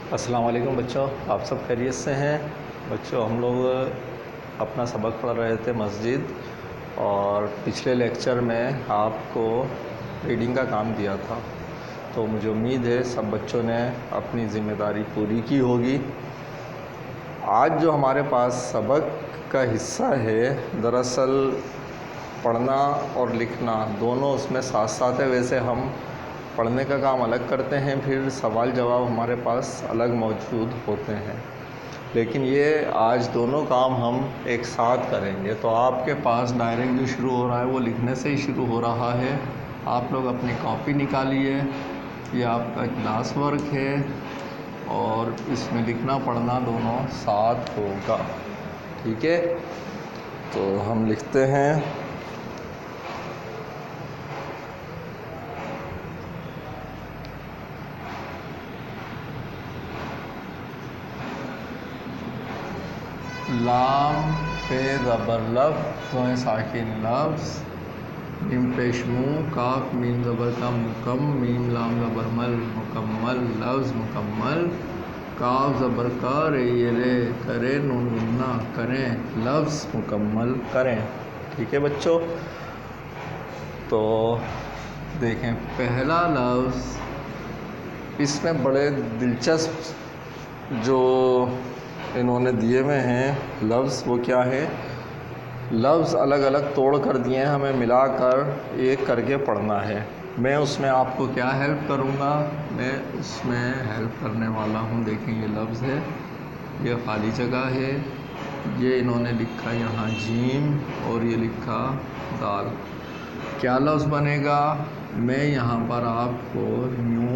अस्सलाम वालेकुम बच्चों, आप सब खैरियत से हैं। बच्चों, हम लोग अपना सबक पढ़ रहे थे मस्जिद, और पिछले लेक्चर में आपको रीडिंग का काम दिया था। तो मुझे उम्मीद है सब बच्चों ने अपनी ज़िम्मेदारी पूरी की होगी। आज जो हमारे पास सबक का हिस्सा है, दरअसल पढ़ना और लिखना दोनों उसमें साथ साथ है। वैसे हम पढ़ने का काम अलग करते हैं, फिर सवाल जवाब हमारे पास अलग मौजूद होते हैं, लेकिन ये आज दोनों काम हम एक साथ करेंगे। तो आपके पास डायरेक्ट जो शुरू हो रहा है वो लिखने से ही शुरू हो रहा है। आप लोग अपनी कॉपी निकालिए, ये आपका क्लास वर्क है और इसमें लिखना पढ़ना दोनों साथ होगा, ठीक है। तो हम लिखते हैं लाम पे ज़बर लफ्ज़ जोए साकिन लफ्ज़, मीम पेश मुँह, काफ मीम ज़बर का मुकम, मीम लाम ज़बर मल मुकम्मल, लफ्ज़ मुकम्मल, काफ ज़बर का रे ये रे, करे नून गुन्ना करें, लफ्ज़ मुकम्मल करें, ठीक है बच्चों। तो देखें पहला लफ्ज़, इसमें बड़े दिलचस्प जो इन्होंने दिए हुए हैं लफ्ज़, वो क्या है, लफ्ज़ अलग अलग तोड़ कर दिए हैं, हमें मिलाकर एक करके पढ़ना है। मैं उसमें आपको क्या हेल्प करूँगा, मैं उसमें हेल्प करने वाला हूँ। देखें ये लफ्ज़ है, ये खाली जगह है, ये इन्होंने लिखा यहाँ जीम और ये लिखा दाल। क्या लफ्ज़ बनेगा, मैं यहाँ पर आपको न्यू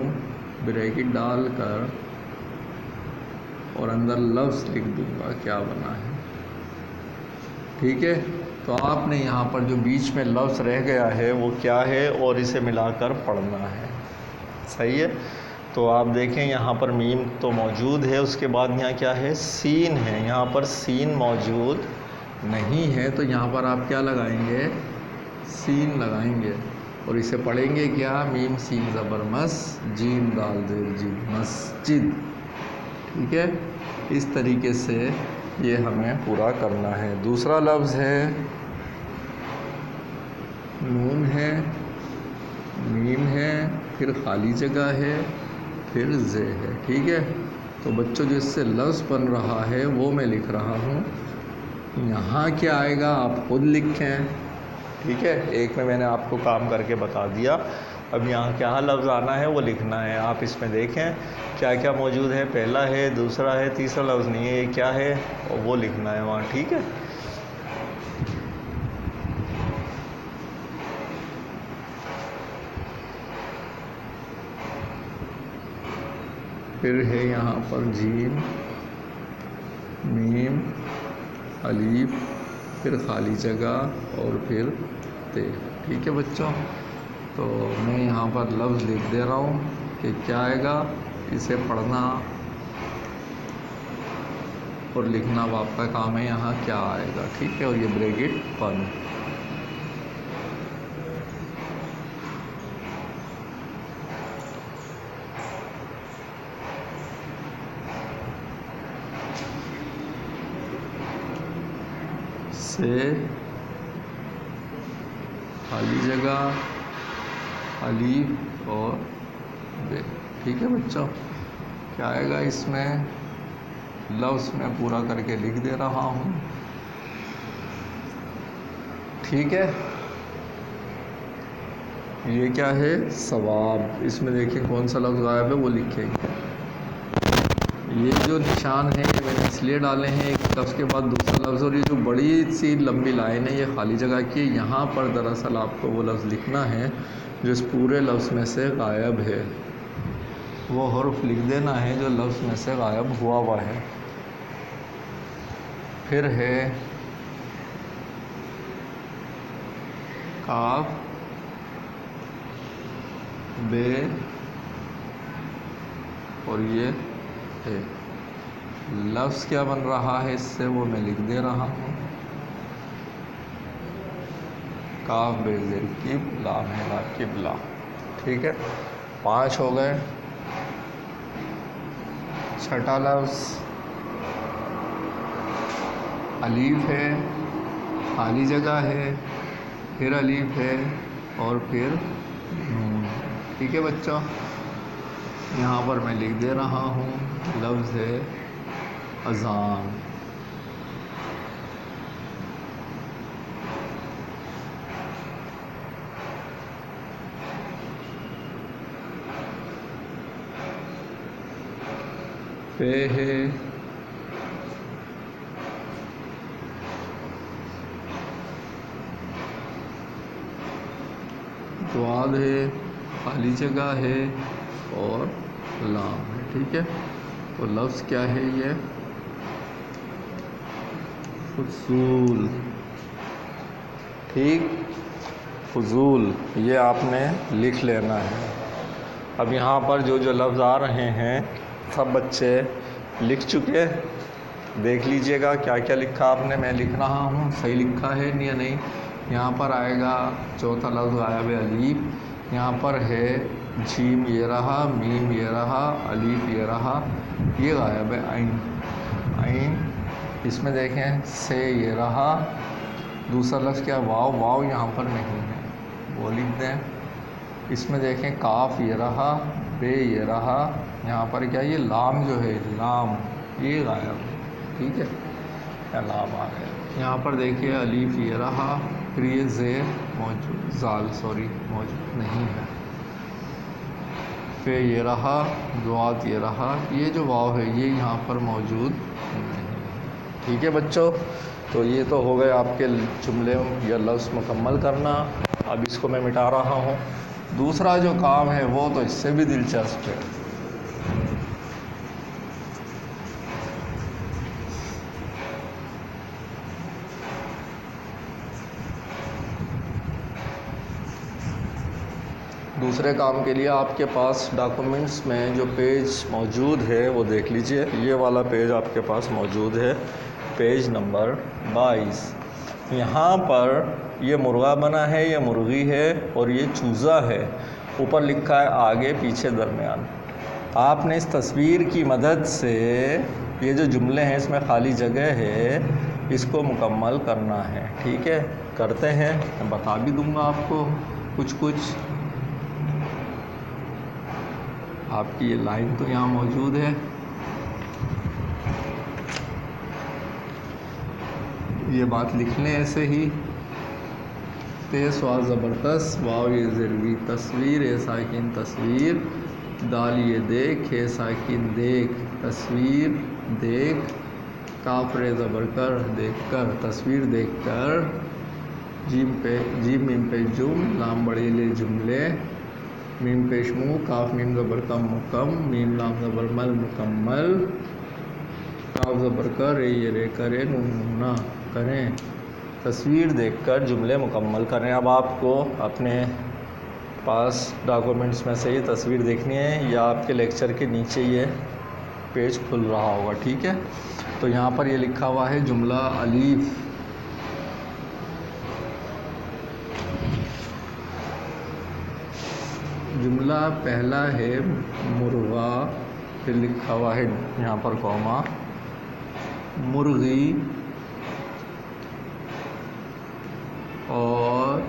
ब्रैकेट डालकर और अंदर लफ्ज़ लिख दूँगा क्या बना है, ठीक है। तो आपने यहाँ पर जो बीच में लफ्ज़ रह गया है वो क्या है और इसे मिलाकर पढ़ना है, सही है। तो आप देखें यहाँ पर मीम तो मौजूद है, उसके बाद यहाँ क्या है, सीन है। यहाँ पर सीन मौजूद नहीं है, तो यहाँ पर आप क्या लगाएंगे, सीन लगाएंगे और इसे पढ़ेंगे क्या, मीम सीन ज़बर मस, जीम दाल देर जी, मस्जिद, ठीक है। इस तरीके से ये हमें पूरा करना है। दूसरा लफ्ज़ है नून है, मीम है, फिर खाली जगह है, फिर जे है, ठीक है। तो बच्चों जो इससे लफ्ज़ बन रहा है वो मैं लिख रहा हूँ। यहाँ क्या आएगा आप खुद लिखें, ठीक है। एक में मैंने आपको काम करके बता दिया, अब यहाँ क्या लफ्ज़ आना है वो लिखना है। आप इसमें देखें क्या क्या मौजूद है, पहला है, दूसरा है, तीसरा लफ्ज़ नहीं है, ये क्या है और वो लिखना है वहाँ, ठीक है। फिर है यहाँ पर जीम, मीम, अलीफ, फिर खाली जगह और फिर ते, ठीक है बच्चों। तो मैं यहाँ पर लफ्ज़ लिख दे रहा हूँ कि क्या आएगा, इसे पढ़ना और लिखना अब आपका काम है, यहाँ क्या आएगा, ठीक है। और ये ब्रैकेट बंद। से खाली जगह अलीफ और बे, ठीक है बच्चों। क्या आएगा इसमें, लफ्ज़ मैं पूरा करके लिख दे रहा हूँ, ठीक है। ये क्या है, सवाब। इसमें देखिए कौन सा लफ्ज़ गायब है वो लिखेंगे। ये जो निशान है ये मैंने इसलिए डाले हैं, एक लफ्ज़ के बाद दूसरा लफ्ज़, और ये जो बड़ी सी लंबी लाइन है ये खाली जगह की, यहाँ पर दरअसल आपको वो लफ्ज़ लिखना है जो इस पूरे लफ्ज़ में से गायब है। वो हर्फ लिख देना है जो लफ्ज़ में से गायब हुआ है। फिर है काफ बे और ये है, लफ्ज़ क्या बन रहा है इससे वो मैं लिख दे रहा हूँ, काफ बे ज़ेर किब, लाम है ला किबला, ठीक है। 5 हो गए। छठा लफ्ज़ अलीफ है, खाली जगह है, फिर अलीफ है और फिर नून। ठीक है बच्चों, यहाँ पर मैं लिख दे रहा हूँ, लफ्ज़ है अज़ान। पे है द्वाद है, खाली जगह है और लाम है। ठीक है, तो लफ्ज़ क्या है ये? फुसूल। ठीक, फजूल, ये आपने लिख लेना है। अब यहाँ पर जो जो लफ्ज़ आ रहे हैं सब बच्चे लिख चुके, देख लीजिएगा क्या क्या लिखा आपने। मैं लिख रहा हूँ, सही लिखा है या नहीं। यहाँ पर आएगा चौथा लफ्ज़ गायब है अलीफ, यहाँ पर है जीम ये रहा, मीम ये रहा, अलीफ ये रहा, ये गायब है आइन। आइन इसमें देखें से ये रहा। दूसरा लफ्ज़ क्या? वाव। वाव यहाँ पर नहीं है, वो लिख दें। इसमें देखें काफ ये रहा, बे ये रहा, यहाँ पर क्या ये लाम जो है, लाम ये गायब है। ठीक है, या लाम आ गया। यहाँ पर देखिए अलीफ ये रहा, फिर ये ज़ेर मौजूद, ज़ाल सॉरी मौजूद नहीं है, फिर ये रहा, दुआत ये रहा, ये जो वाव है ये यहाँ पर मौजूद नहीं है। ठीक है बच्चों, तो ये तो हो गए आपके जुमले या लफ्ज़ मुकम्मल करना। अब इसको मैं मिटा रहा हूँ। दूसरा जो काम है वो तो इससे भी दिलचस्प है। दूसरे काम के लिए आपके पास डॉक्यूमेंट्स में जो पेज मौजूद है वो देख लीजिए। ये वाला पेज आपके पास मौजूद है, पेज नंबर 22। यहाँ पर ये मुर्गा बना है, ये मुर्गी है और ये चूज़ा है। ऊपर लिखा है आगे पीछे दरमियान। आपने इस तस्वीर की मदद से ये जो जुमले हैं इसमें खाली जगह है, इसको मुकम्मल करना है। ठीक है, करते हैं। मैं बता भी दूँगा आपको कुछ कुछ। आपकी ये लाइन तो यहाँ मौजूद है, ये बात लिख लें ऐसे ही। तेज़ वाव ज़बरदस्त, वाव ये ज़रूरी, तस्वीर ए साकिन तस्वीर, दाल ये देख, हे साकिन देख, तस्वीर देख, काफ रे ज़बर कर देख कर, तस्वीर देख कर, जीम मीम पे जुम, लाम बड़े ले जुमले, मीम पेश मुँह, काफ मीम ज़बर कम मुकम, मीम लाम ज़बर मल मुकम्मल, काफ ज़बर कर ये रे करे, नून नूना करें, तस्वीर देखकर जुमले मुकम्मल करें। अब आपको अपने पास डॉक्यूमेंट्स में से ये तस्वीर देखनी है या आपके लेक्चर के नीचे ये पेज खुल रहा होगा। ठीक है, तो यहाँ पर ये लिखा हुआ है जुमला अलीफ। जुमला पहला है मुर्गा, फिर लिखा हुआ है यहाँ पर कौमा, मुर्गी और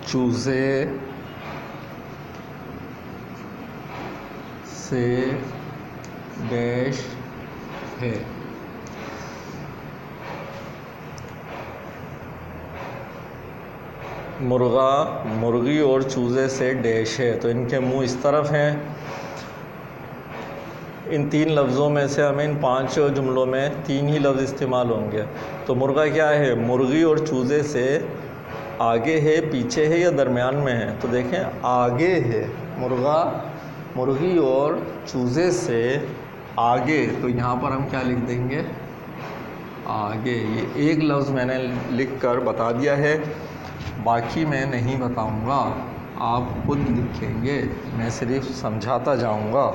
चूज़े से डैश है। मुर्गा, मुर्गी और चूज़े से डैश है, तो इनके मुंह इस तरफ हैं। इन तीन लफ्ज़ों में से हमें इन पांच जुमलों में तीन ही लफ्ज़ इस्तेमाल होंगे। तो मुर्गा क्या है? मुर्गी और चूज़े से आगे है, पीछे है या दरमियान में है? तो देखें आगे है। मुर्गा मुर्गी और चूज़े से आगे, तो यहाँ पर हम क्या लिख देंगे? आगे। ये एक लफ्ज़ मैंने लिख कर बता दिया है, बाकी मैं नहीं बताऊँगा, आप खुद लिखेंगे, मैं सिर्फ समझाता जाऊँगा।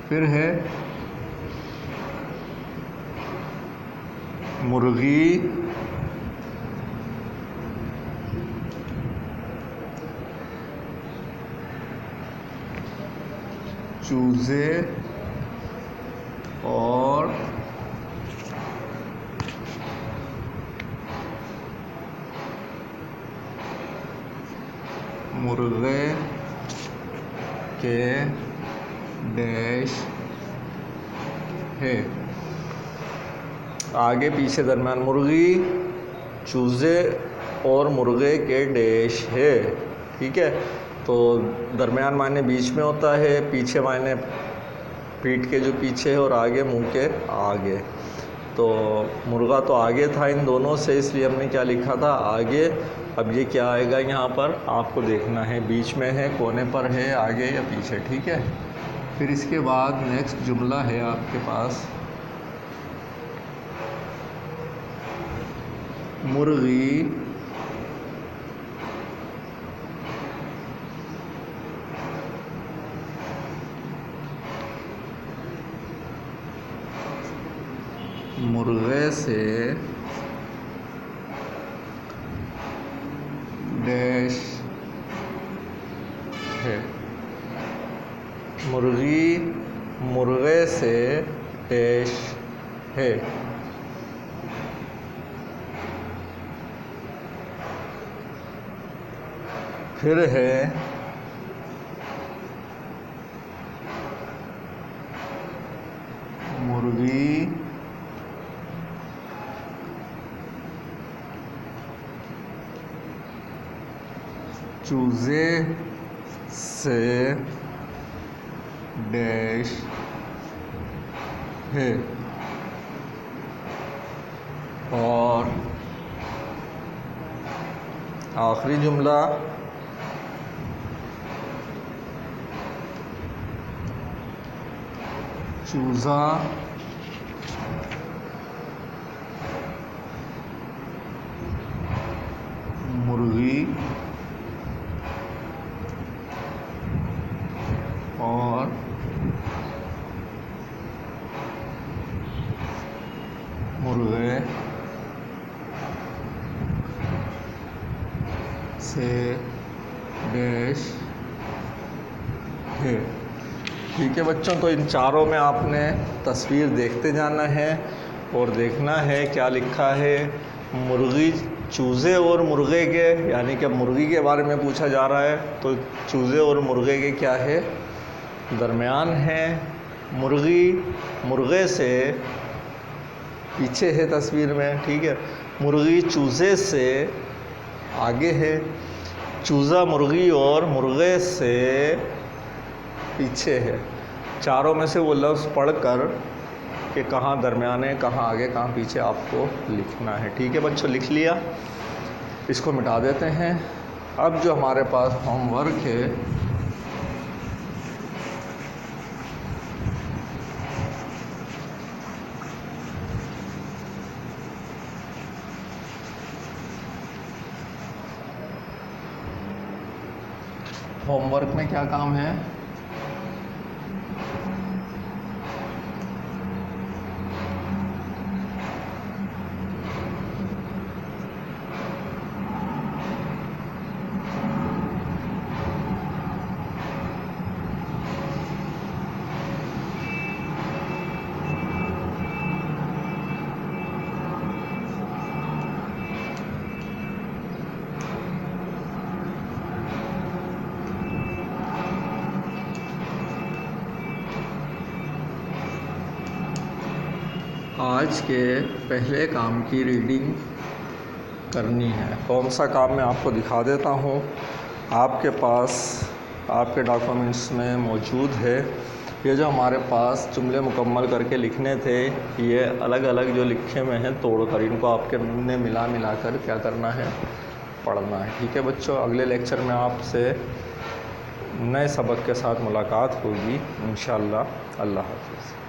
फिर है मुर्गी चूजे और मुर्गे के डैश है। आगे पीछे दरम्यान मुर्गी, चूजे और मुर्गे के डैश है। ठीक है, तो दरमियान मायने बीच में होता है, पीछे मायने पीठ के जो पीछे है और आगे मुंह के आगे। तो मुर्गा तो आगे था इन दोनों से, इसलिए हमने क्या लिखा था आगे। अब ये क्या आएगा यहाँ पर आपको देखना है, बीच में है, कोने पर है, आगे या पीछे। ठीक है, फिर इसके बाद नेक्स्ट जुमला है आपके पास, मुर्गी मुर्गे से डैश है। मुर्गी मुर्गे से डैश है। फिर है मुर्गी चूजे से डैश है। और आखिरी जुमला, चूजा मुर्गी और मुर्गे से डैश है। ठीक है बच्चों, तो इन चारों में आपने तस्वीर देखते जाना है और देखना है क्या लिखा है। मुर्गी, चूज़े और मुर्गे के, यानी कि मुर्गी के बारे में पूछा जा रहा है, तो चूज़े और मुर्गे के क्या है, दरमियान है। मुर्गी मुर्गे से पीछे है तस्वीर में। ठीक है, मुर्गी चूज़े से आगे है, चूज़ा मुर्गी और मुर्गे से पीछे है। चारों में से वो लफ्ज़ पढ़कर कि कहाँ दरमियान है, कहाँ आगे, कहाँ पीछे आपको लिखना है। ठीक है बच्चों, लिख लिया, इसको मिटा देते हैं। अब जो हमारे पास होमवर्क है, होमवर्क में क्या काम है, आज के पहले काम की रीडिंग करनी है। कौन सा काम मैं आपको दिखा देता हूँ, आपके पास आपके डॉक्यूमेंट्स में मौजूद है। ये जो हमारे पास जुमले मुकम्मल करके लिखने थे, ये अलग अलग जो लिखे हुए हैं तोड़कर, इनको आपके ने मिला कर क्या करना है, पढ़ना है। ठीक है बच्चों, अगले लेक्चर में आपसे नए सबक के साथ मुलाकात होगी इंशाअल्लाह। अल्लाह हाफ़िज़।